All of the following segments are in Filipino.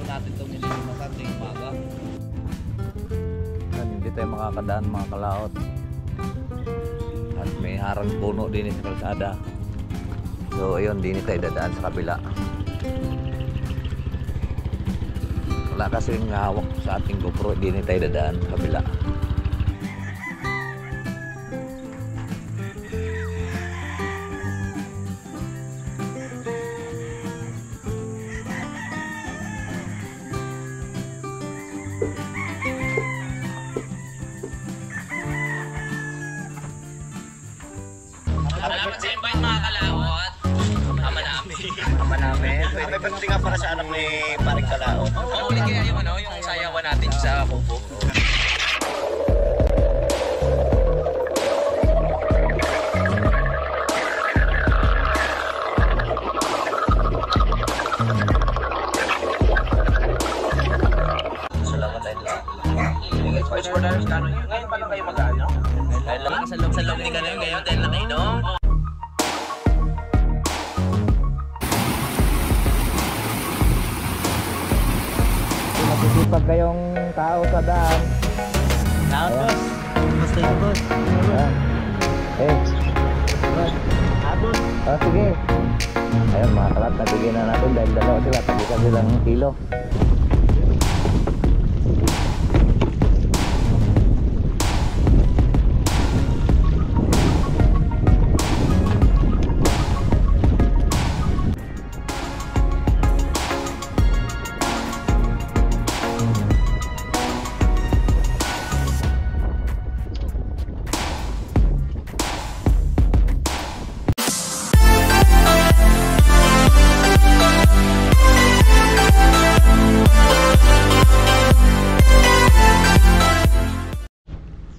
po natin itong nililimasan ngayong umaga. Hindi tayo makakadaan mga kalaot. At may harang puno din sa kalsada. So ayun, din tayo dadaan sa kabila. Wala kasing hawak sa ating GoPro, din tayo dadaan sa kabila. Salamat sa invite mga kalawot. Ama namin. May birthday nga para sa anak ni Paring Kalao. Uli kaya yung yung sayawan natin sa kubo. Salamat tayo lang. Voice for Darius Cano yun. Ngayon pa lang kayo mag-ano? Dahil lang sa loob ni Cano yun ngayon dahil nakainom. Masisipag kayong tao sa daan. Lahat boss. Basta yun boss. Ayan. Sige. Ayun mga kalat, nabigyan na natin dahil dalawa sila, tagisan silang kilo.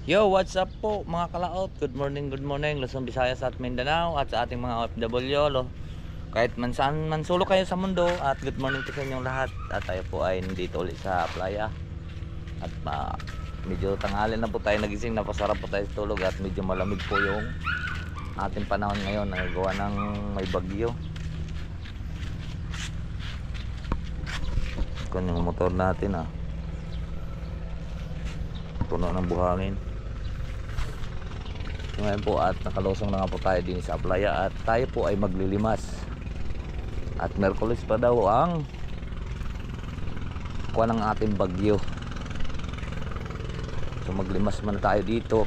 Yo, what's up po mga kalaot? Good morning, Luzon, Visayas at Mindanao at sa ating mga OFW kahit man saan man sulok kayo sa mundo, at good morning po sa inyong lahat. At tayo po ay nandito ulit sa playa. At medyo tanghali na po tayo nagising, napasarap po tayo sa tulog at medyo malamig po yung ating panahon ngayon, nagagawa ng may bagyo. Kung yung motor natin puno ng buhangin. Ngayon po at nakalusong na nga po tayo din sa playa at tayo po ay maglilimas. At Merkulis pa daw ang kuha ng ating bagyo. So maglimas man tayo dito.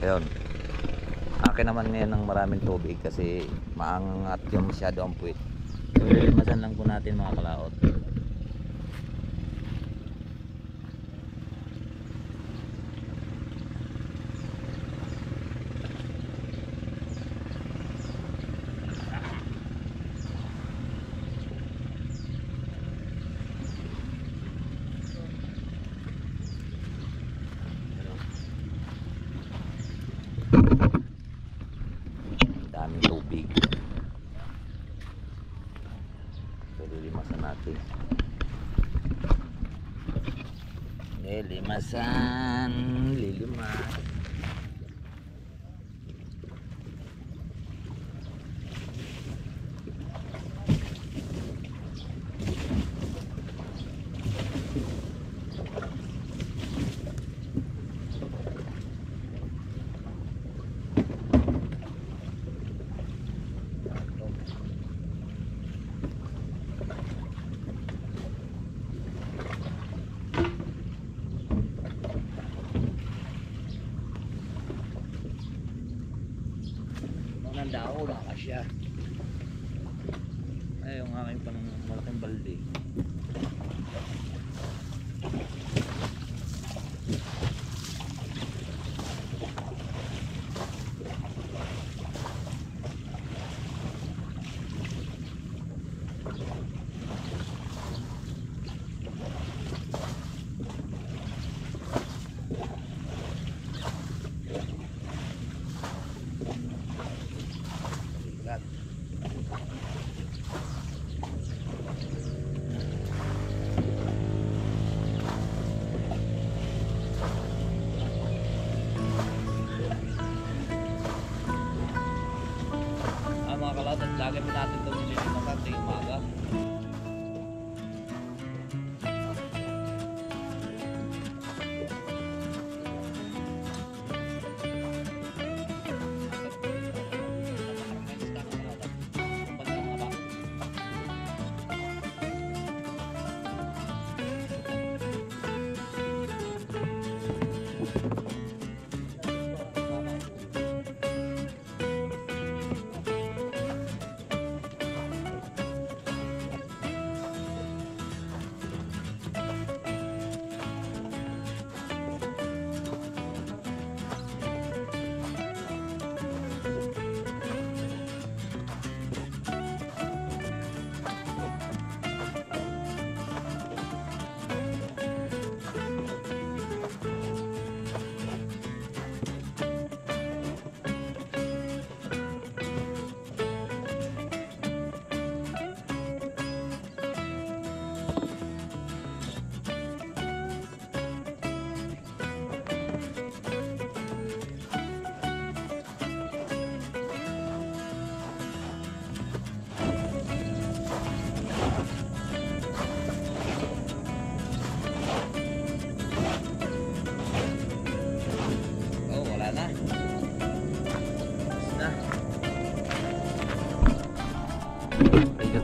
Ayun. Akin naman ngayon ng maraming tubig kasi maangat yung masyado ang puwit. So lilimasan lang po natin mga kalaot. Daming tubig. So lilimasan natin. Lilimas. Nandao na siya. Ay, yung aking pang malaking balde.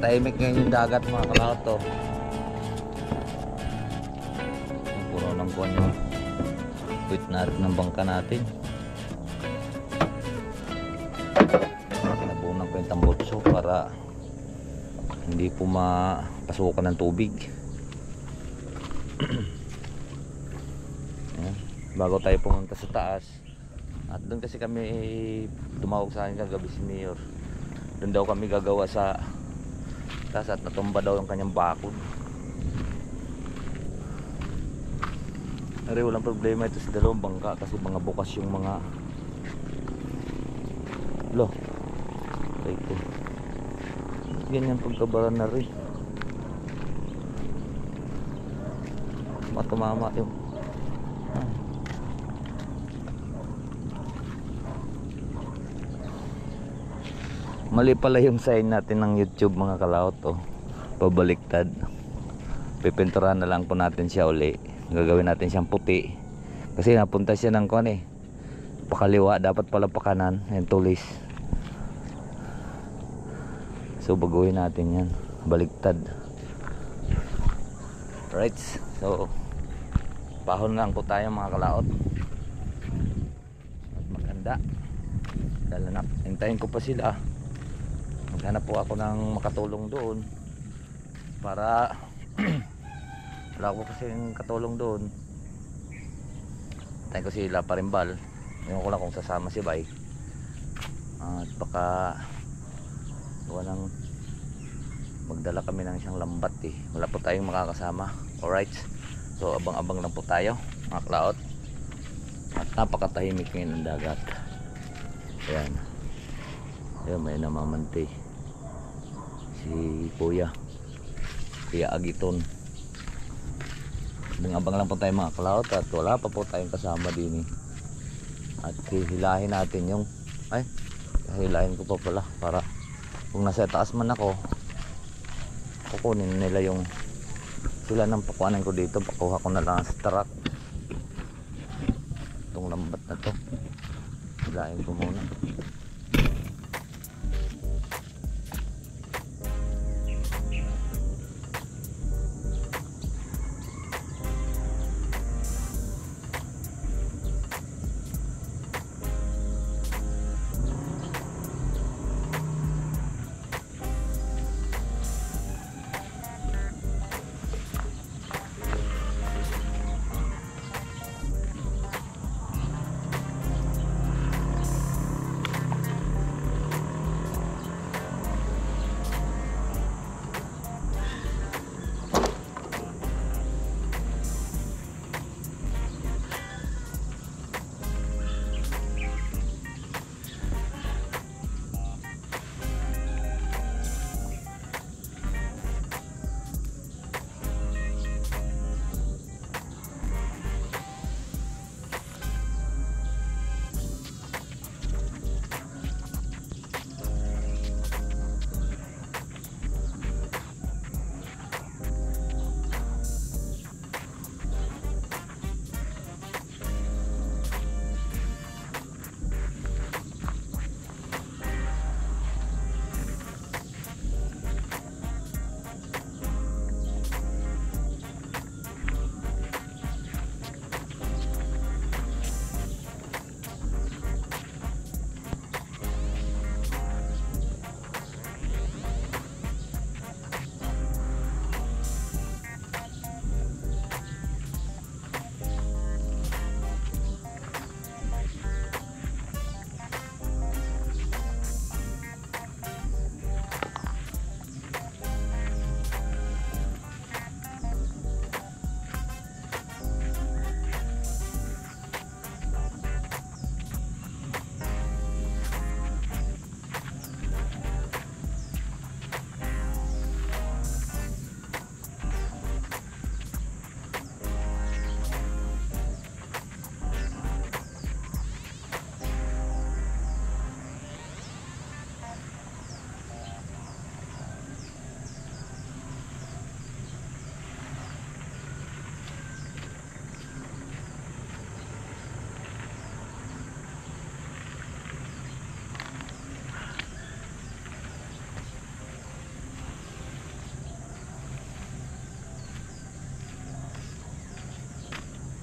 Tahimik ngayon yung dagat mga kalaot to. Puno ng kuwan yung wait natin ng bangka natin. Nabunan ko yung tambutso para hindi po mapasukan ng tubig. Ayan. Bago tayo pumunta sa taas, at doon kasi kami tumawag sa akin kagabi si Mayor. Doon daw kami gagawa sa taas at natumba daw yung kanyang bakod. Pero walang problema ito sa dalawang bangka kasi mga bukas yung mga ito. Ganyan pagkabara na rin. Matumama yung mali pala yung sign natin ng YouTube mga kalaot to. Pabaliktad. Pipinturahan na lang po natin siya uli. Gagawin natin siyang puti. Kasi napunta siya ng kuwan eh. Pakaliwa, dapat pala pakanan. Ayan, tulis. So baguhin natin yan. Baliktad. Right. So pahon lang po tayo mga kalaot. At maganda. Dahil na, hintayin ko pa sila. Maghanap po ako ng makatulong doon. Para wala ko kasi yung katulong doon. Hintayin ko sila parimbal. Ngayon ko lang kung sasama si Bay. At baka magdala kami ng isang lambat eh. Wala po tayong makakasama. Alright. So abang-abang lang po tayo mga kalaot. At napakatahimik ngayon ng dagat. Ayan. Ayan, may namamantay si Kuya Agiton. Abang-abang lang po tayo mga kalaot. At wala pa po tayong kasama din eh. At hihilahin natin yung hihilahin ko pa pala para kung nasa taas man ako, kukunin nila yung sila ng pakuanan ko dito. Pakuha ko na lang sa truck itong lambat na to. Hilahin ko muna.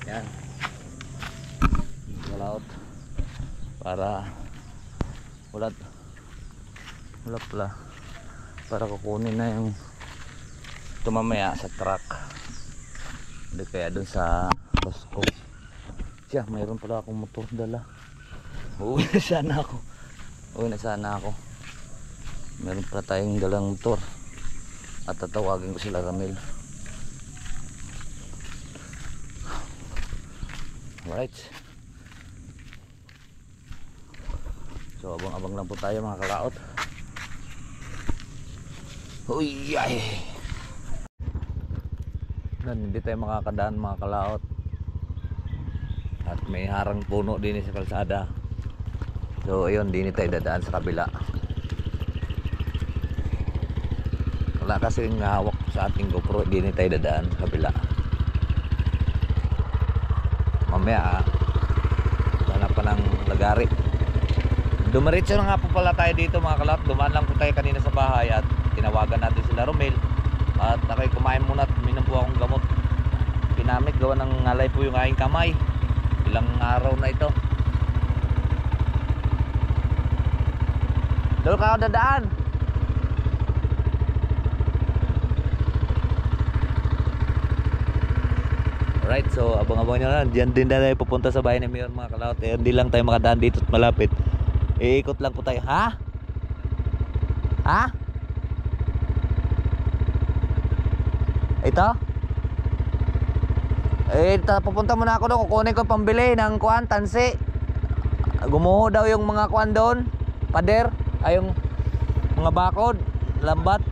Yan. Kalaot. Para wala pala. Para kukunin na yung tumamaya sa truck. Hindi kaya dun sa Costco. Siya, mayroon pala akong motor dala. Uwi na sana ako. Meron pala tayong dalang motor. At tatawagin ko sila Ramil. Alright. So abang-abang lang po tayo mga kalaot. Uy ay. Hindi tayo makakadaan mga kalaot. At may harang puno din sa kalsada. So ayun, din tayo dadaan sa kabila. Wala kasi yung hawak sa ating GoPro, din tayo dadaan sa kabila. Mamaya hanap pa ng lagari. Dumiretso na nga po pala tayo dito mga kalaot. Dumaan lang po tayo kanina sa bahay at tinawagan natin sila Romel. At ako'y kumain muna at minom po akong gamot. Pinamit, gawa ng ngalay po yung aking kamay. Ilang araw na ito. Dolo ka ako dadaan. Alright, so abang-abang nyo na. Diyan din na tayo pupunta sa bahay ni Mayor mga kalaot. Hindi lang tayo makadaan dito at malapit. Iikot lang po tayo. Ha? Ha? Ito? Pupunta muna ako doon. Kukunin ko pambili ng kuan, tansi. Gumuho daw yung mga kuan doon. Pader. Ay yung mga bakod. Lambat.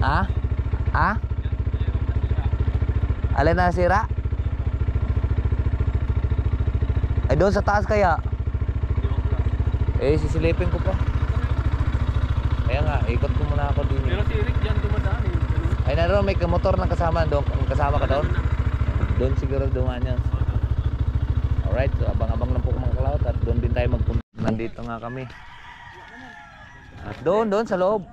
Ha? Ha? Alin na sira? Ay doon sa taas kaya? Sisilipin ko pa. Kaya nga, ikot ko muna ako din. Pero si Rick dyan dumadaan eh. Ay naroon, may motor na kasama doon. Kasama ka doon? Doon siguro dumaan yan. Alright, so abang-abang lang po mga kalaot. At doon din tayo magpunta. Nandito nga kami. At doon sa loob.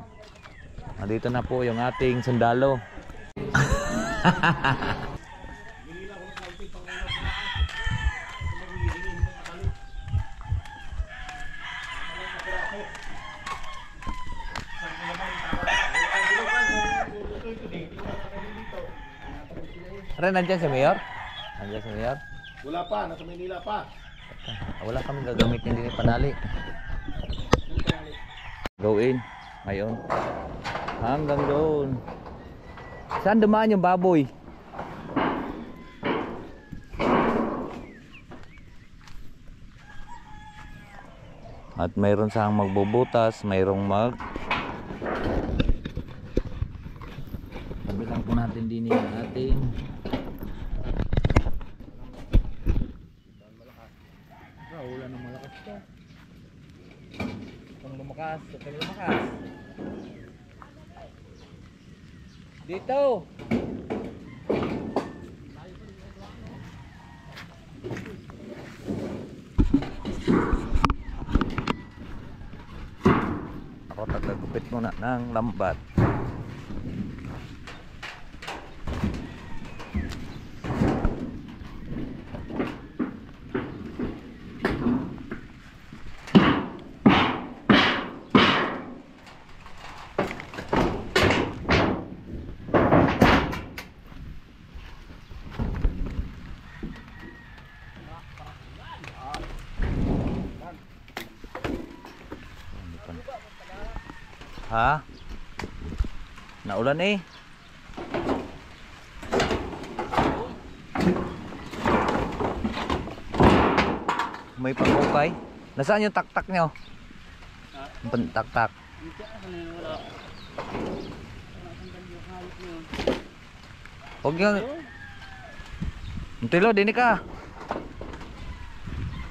Nandito na po yung ating sundalo. Ren, nandiyan si Mayor? Nandiyan si Mayor? Wala pa, nasa Manila pa. Wala kami gagamitin din panali. Go in. Ngayon. Hanggang doon. Saan dumaan yung baboy? At mayroon siyang magbubutas, mayroong Tabilang po natin din yung ating ulan ng malakas to. Kung lumakas, dito. Ako tatagupit muna ng lambat. Ha? Naulan eh. May pangukay. Nasaan yung taktak nyo? Taktak. Huwag yung Tilo, dini ka.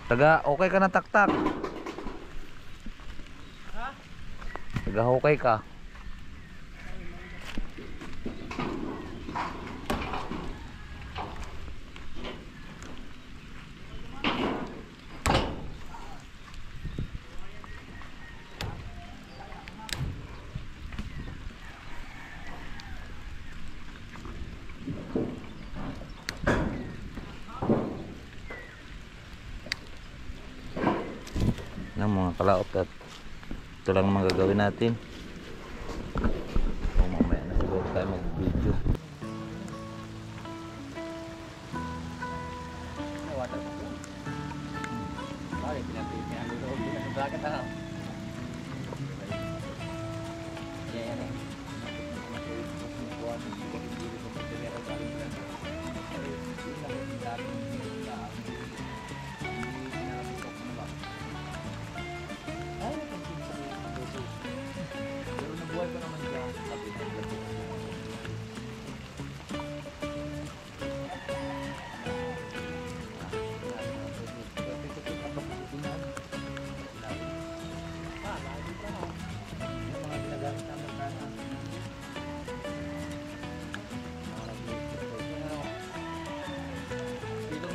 Taga okay ka na taktak. Taga-hukay ka. mga kalaot at ito lang naman gagawin natin. O mamaya na siguro tayo mag-video.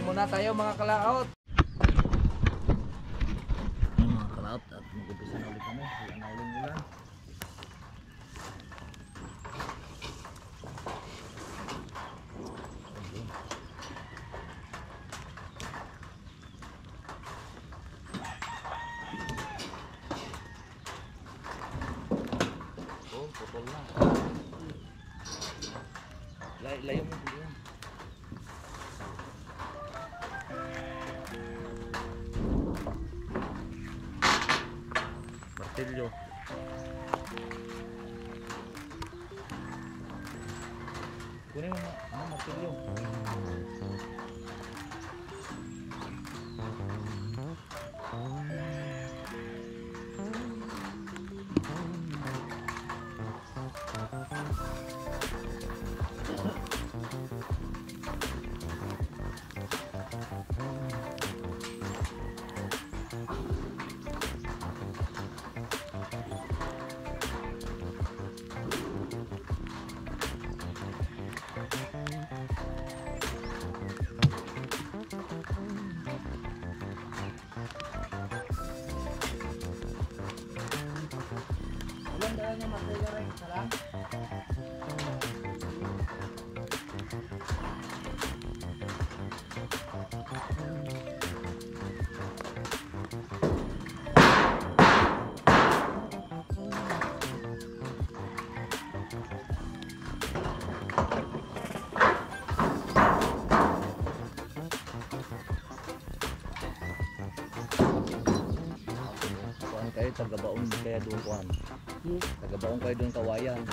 Muna tayo mga kalaot. Ay, mga kalaot at mag-umpisa na ulit kami. Wala na uling ulan. Oh, putol na. Layo mo dito yan. Martilyo. Kunin mo ang martilyo. Kayo tagabaon kaya doon kuan. Tagabaon kayo doon kawayan.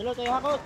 Dalo tayo hakot.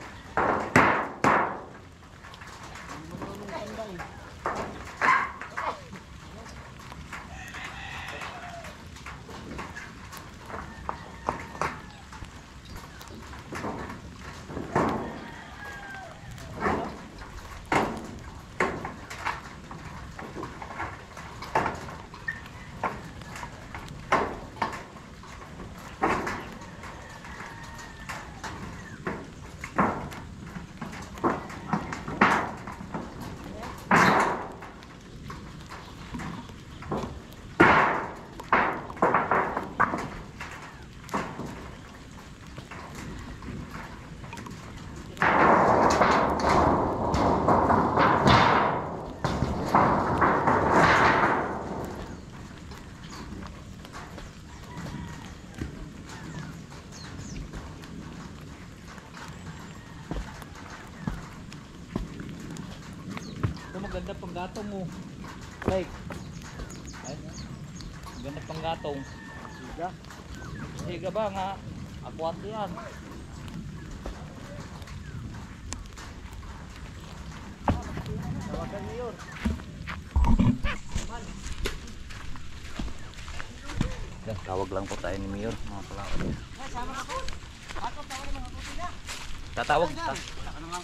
Ganda pang gatong mo. Like. Ay. Ganda pang gatong. Siga. Siga ba nga? Aquato yan. Tawagan niyo yun. Yan, tawag lang po tayo ni Mayor, mga kalaot. Tatawag.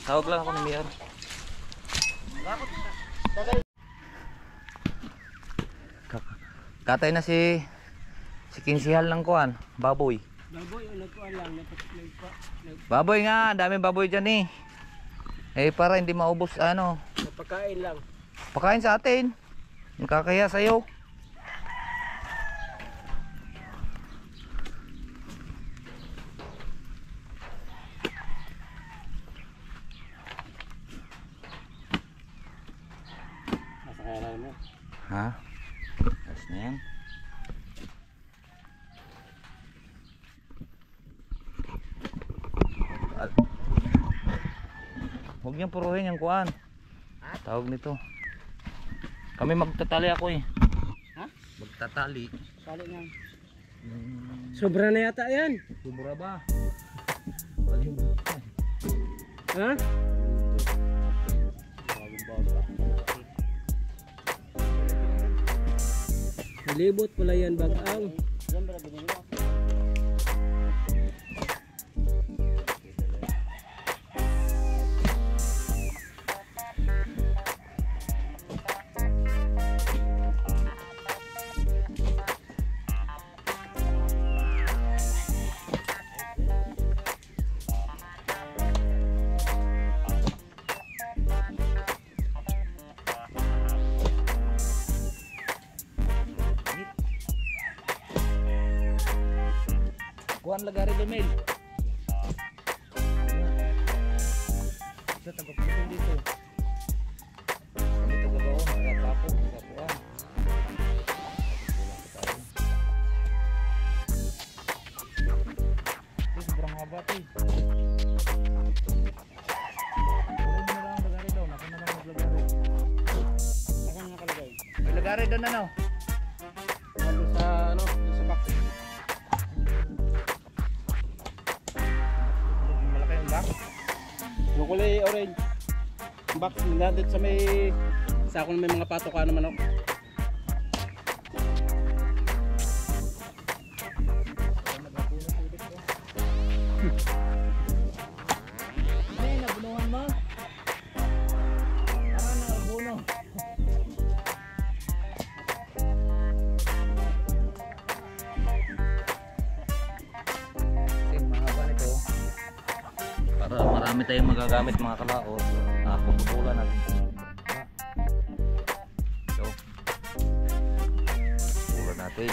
Tawag lang ako ni Mayor. Katay na si Kinsihal ng kuan, baboy. Baboy, nagkuhan lang. Baboy nga, dami baboy dyan eh. Eh para hindi maubos ano. Napakain lang. Pakain sa atin. Nakakaya sa'yo. Masakaya mo. Ha? Ayos na yan. Huwag niyang puruhin yung kuan. Tawag nito. Kami magtatali ako eh. Ha? Magtatali. Sali nga. Sobra na yata yan. Sobra ba? Ha? Malibot pala yan bagang. Kuan lagari dumil. Sa tagaputol dito. Dito gagawin, nagapapong, nagapuan. Ito sobrang haba ito eh. Kunin mo na lang lagari daw, naka na lang maglagari. Saan nakalagay? May lagari doon ano? Doon sa ano, doon sa box. Malaki yung box. Yung kulay orange. Box natin sa may sakong may mga patoka naman ako. May nabunuhan mo? Parang nabuno. Mahaba nito. Para marami tayong magagamit mga kalaot. Puputulan natin. So, puputulan natin.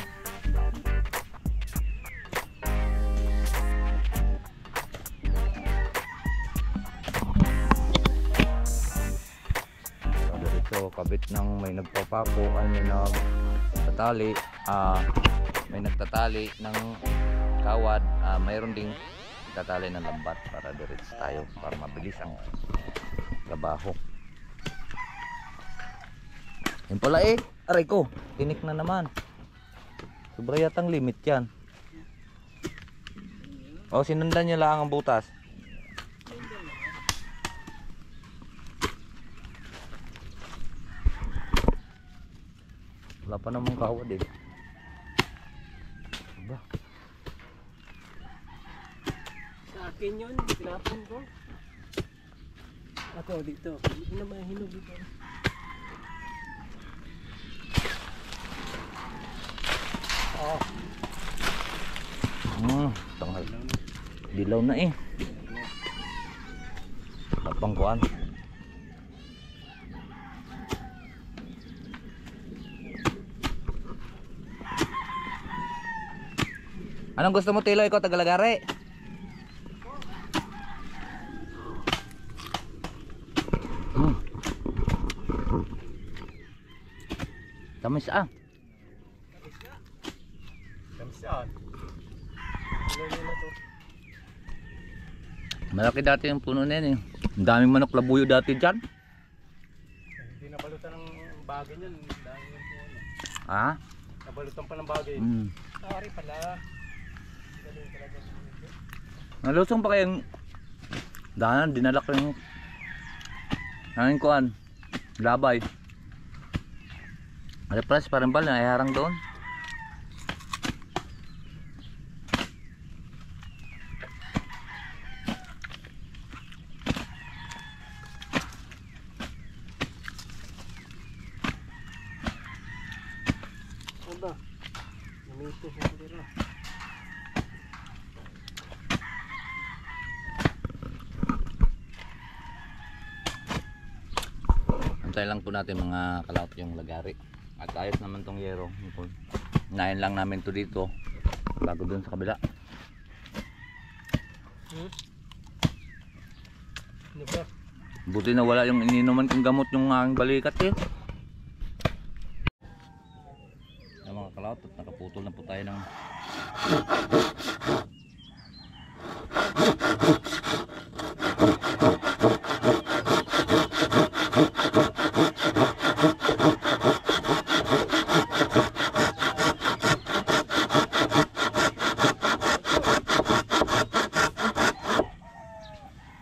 So, kabit ng may nagpapako ay may nagtatali. May nagtatali ng kawad. Mayroon ding tatali ng lambat para diretso tayo para mabilis ang trabaho. Yan pala eh, aray ko, tinik na naman. Sobra yatang limit yan. O, sinundan niya lang ang butas. pa naman kawad eh. Aba. Sa akin yun, tinapon ko. Ako dito. Hindi na mahinog dito. Oh. Tanghal. Dilaw na eh. Tapang kuan. Anong gusto mo, Tilo? Ikaw tagalagari? Tamis ah. Kamsaan. Malaki dati yung puno na yan eh. Ang daming manok labuyo dati dyan. Hindi nabalutan ng bagay niyan. Dahil yung puno. Ha? Nabalutan pa ng bagay. Sorry pala. Galing talaga. Nalusong pa kayang dahanan, dinalak yung hangin kuan. Labay. Ada pras parang bal na harang doon. Aba. Namito sa tira. Antay lang po natin mga kalaot yung lagari. At ayos naman tong yero. Nain lang namin to dito bago dun sa kabila. Ano ba? Buti na wala yung ininuman kong gamot yung aking balikat eh. Yung mga kalaot at nakaputol na po tayo ng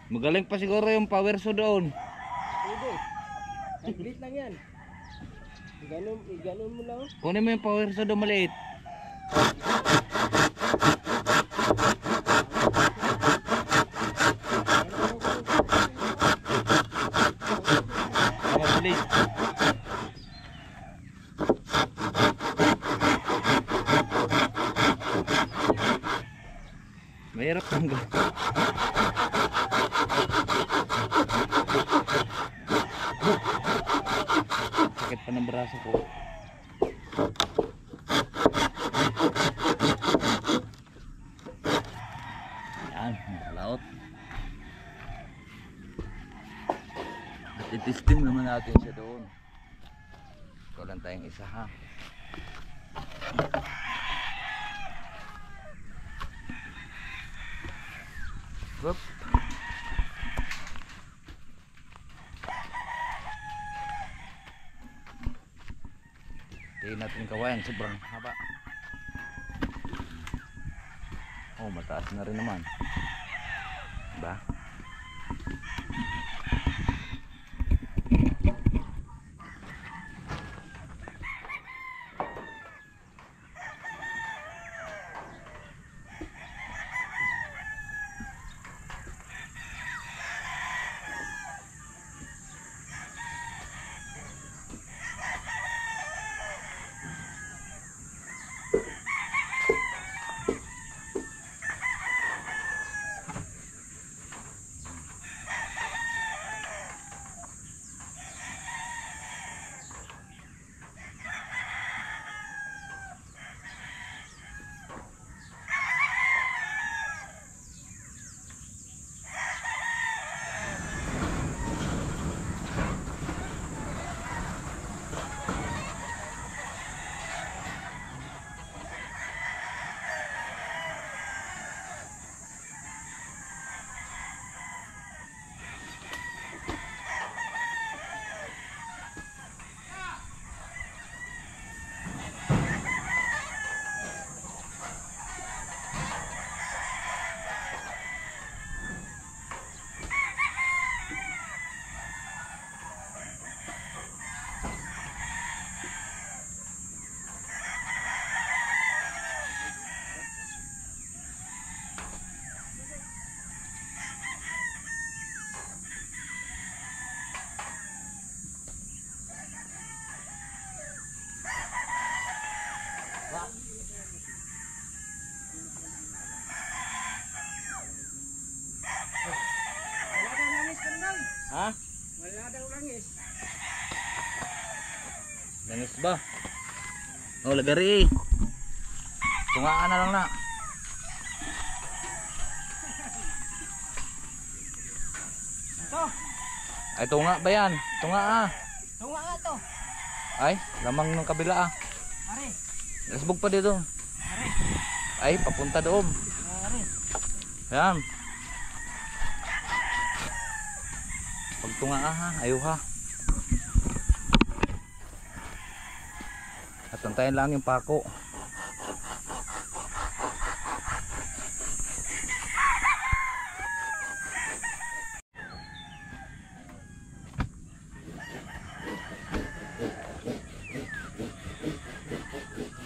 magaling pa siguro yung power so doon. Pwede. Complete lang yan. Iganon mo lang. Kunin mo yung power so doon maliit. Mabilis. Mahirap tanggal. Sakit pa ng braso ko. Yan, nakalaot. At itisting naman natin siya doon. Ikaw lang tayong isa ha. Whoop. Tingnan natin kawayan, sobrang haba. Oh, mataas na rin naman. Diba? Ba? Oh, lagari. Tungaan na lang na. Ito. Ay, tunga ba yan? Tunga ah. Tunga nga to. Ay, lamang ng kabila ah. Are. Lasbog pa dito. Are. Ay, papunta doon. Are. Yan. Pagtunga ha, ayaw ha. At tantayin lang yung pako.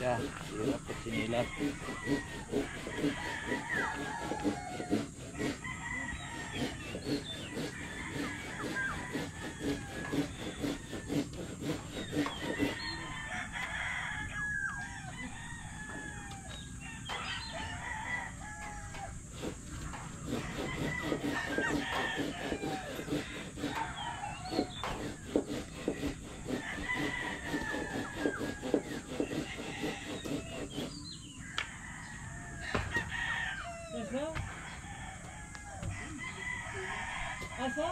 Ya, hirap at sinilap. Asa?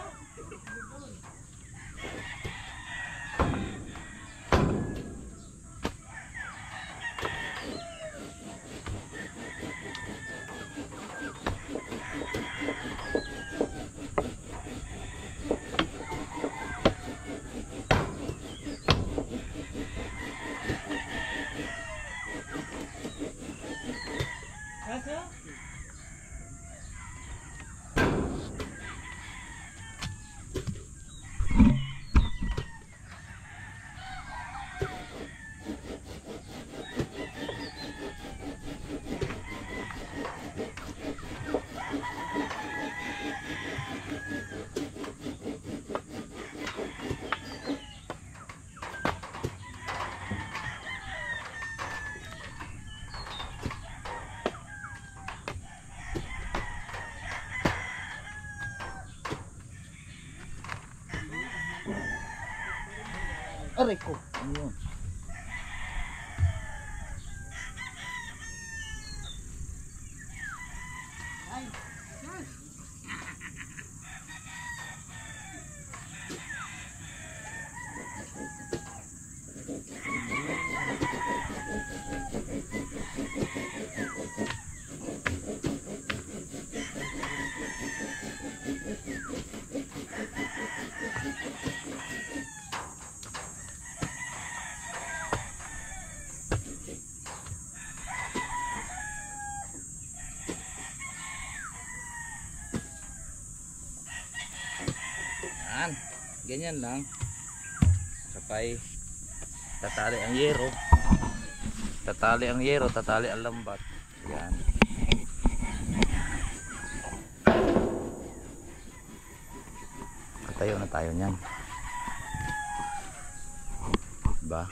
Asa? Aray ko. Ano yun? Yan. Ganyan lang. Sapay tatali ang yero. Tatali ang yero, tatali ang lambat. Yan. Katayo na tayo niyan. Diba?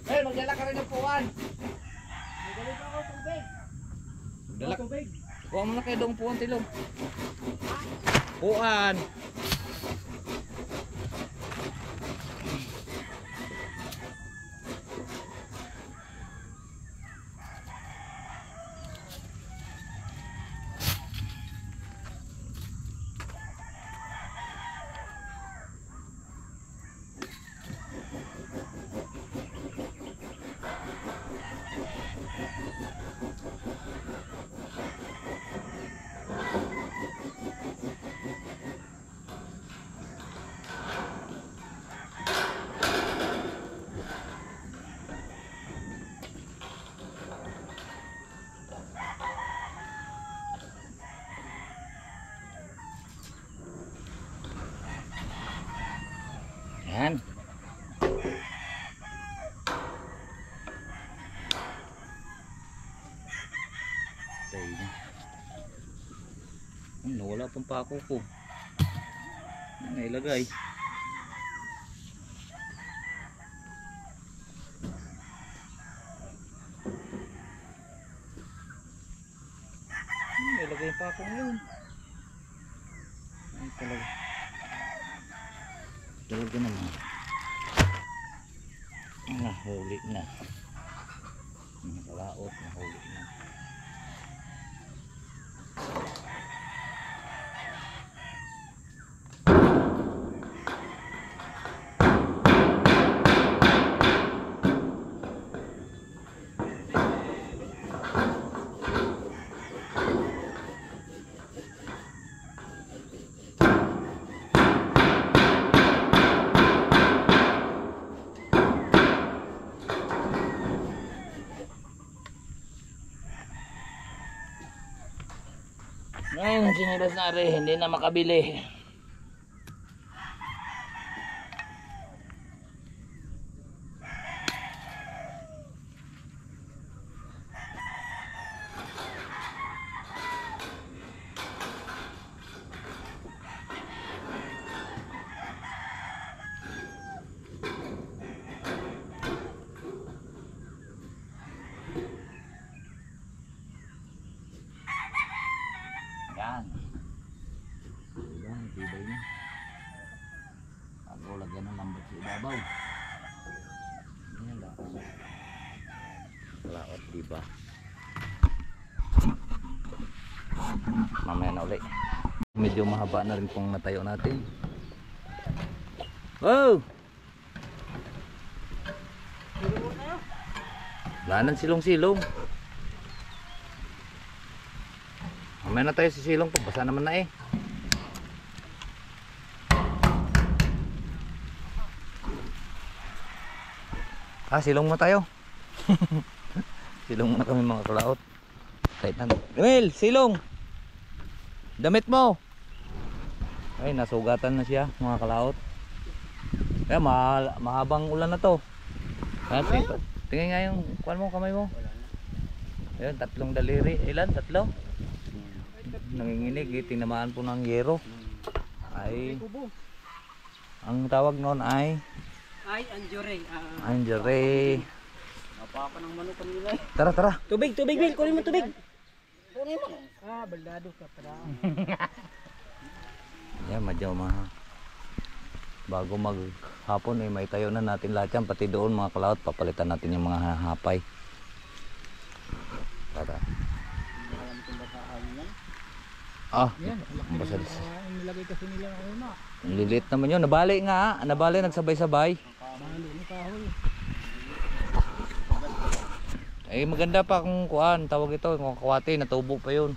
Hey, magdala ka rin ng puwan. Magdala ka ako tubig. Dala. Tubig. Kuha mo na kayo doong puwan tilong. Puwan. Nawala pang pako ko. Nailagay. Nailagay yung pako yun. Ay talaga. Talaga naman. Nahuli na. Nakalaot, nahuli na. Ngayon, sinilas na rin, hindi na makabili. Yan. Yan, tibay niya. Ako lagyan ng lambot sa ibabaw. Yan lang. Laot, diba? Mamaya na ulit. Medyo mahaba na rin pong natayo natin. Wow! Wala nang silong-silong. Mamaya na tayo sa silong, pagbasa naman na eh. Silong mo tayo. Silong muna kami mga kalaot. Kahit na. Emil, silong! Damit mo! Ay, nasugatan na siya mga kalaot. Kaya mahabang ulan na to. Tingnan nga yung kuwan mo, kamay mo. Ayun, 3 daliri. Ilan? 3? Nanginginig, tinamaan po ng yero. Ay, ang tawag noon ay anjure. Napaka ng manok kanila. Tara, tara. Tubig, Bill. Kunin mo tubig. Kunin mo. Baldado ka pala. Yan, madyaw bago maghapon may tayo na natin lahat yan. Pati doon mga kalaot, papalitan natin yung mga hapay. Tara. Yan, nilagay kasi nila una. Lilit naman yun, nabali nga, nagsabay-sabay. Eh maganda pa kung kuan, tawag ito, yung kawate, natubo pa yun.